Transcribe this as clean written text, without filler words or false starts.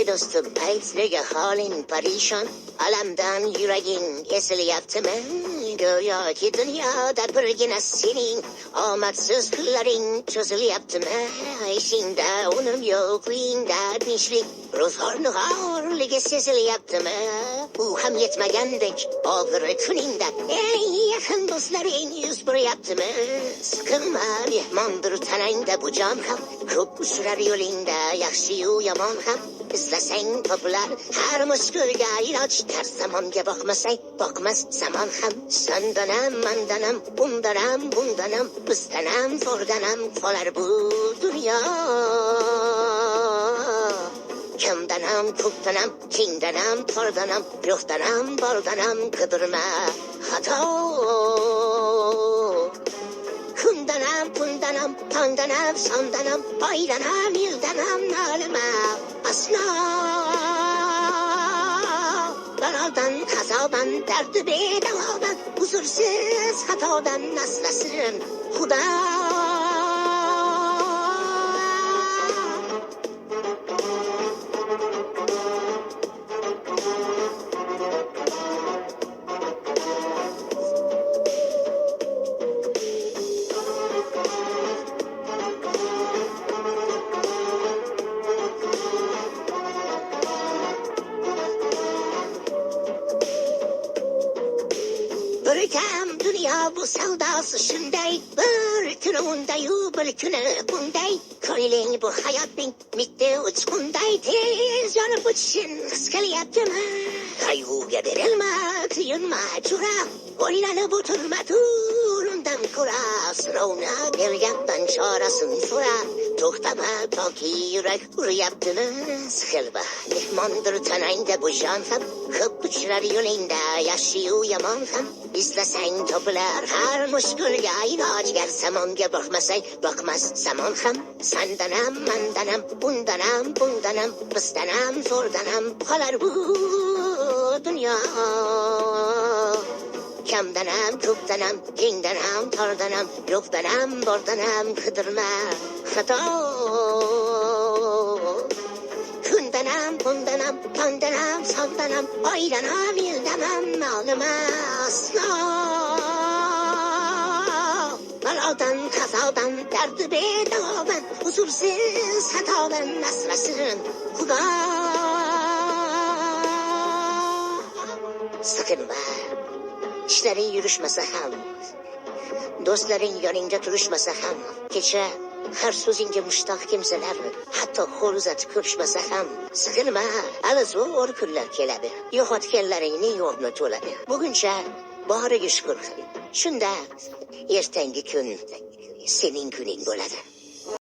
Ey dostum ayt nega holing parishon, alamdan yuraging esilyaptimi? Go'yoki dunyoda birgina sening omadsiz kunlaring cho'zilyaptimi? Ishingda unum yo'q, uyingda tinchlik, ro'zg'or nihorligi sezilyaptimi? Bu ham yetmagandek og'ir kuningda eng yaqin do'stlaring yuz beryaptimi? Siqilma, mehmondir tanangda bu jon ham, ko'p uchrar yo'lingda yaxshi-yu yomon ham. İzlasang topilar har mushkulga iloj, har zamonga boqmas zamon ham. Sandanam, mandanam, undanam, bundanam, bizdanam, zo'rdanam qolar bu dunyo. Kamdanam, ko'pdanam, kengdanam, tordanam, yo'qdanam, bordanam, qidirma xato. Kundanam, pundanam, tongdanam, sondanam, oydanam, yildanam, nolima aslo. Balodan, qazodan, dardi bedavodan, huzursiz xatodan asrasin Xudo. Birikem dünya bu sevdası şunday, bir kuni undayu bir kuni bunday. Ko'ngling bu hayotning mitti uchqunday, tez yonib o'tishin his qilyaptimi? Qayg'uga berilma, kuyinma jura, o'ylanib o'tirma tur undan ko'ra. Sinovni bergandan chorasin so'ra, to'xtama toki yurak uryaptimi? Siqilma, mehmondir tanangda bu jon ham, ko'p uchrar yo'lingda yaxshi-yu yomon ham. İzlasang topilar har mushkulga iloj, gar zamonga boqmas zamon ham. Sandanam, mandanam, undanam, bundanam, bizdanam, zo'rdanam qolar bu dunyo. Kamdanam, ko'pdanam, kengdanam, tordanam, yo'qdanam, bordanam, qidirma xato. Kundanam, bundanam, tongdanam, sondanam, oydanam, yildanam, nolima aslo. Balodan, qazodan, dardi bedavodan, huzursiz xatodan asrasin Xudo. Siqilma, ishlaring yurishmasa ham, do'stlaring yoningda turishmasa ham, kecha har so'zingga mushtoq kimsalar hatto qo'l uzatib ko'rishmasa ham, siqilma, hali zo'r kunlar keladi. Yo'qotganlaringning o'rni to'ladi. Buguncha boriga shukur qil. Shunda ertangi kun sening kuning bo'ladi.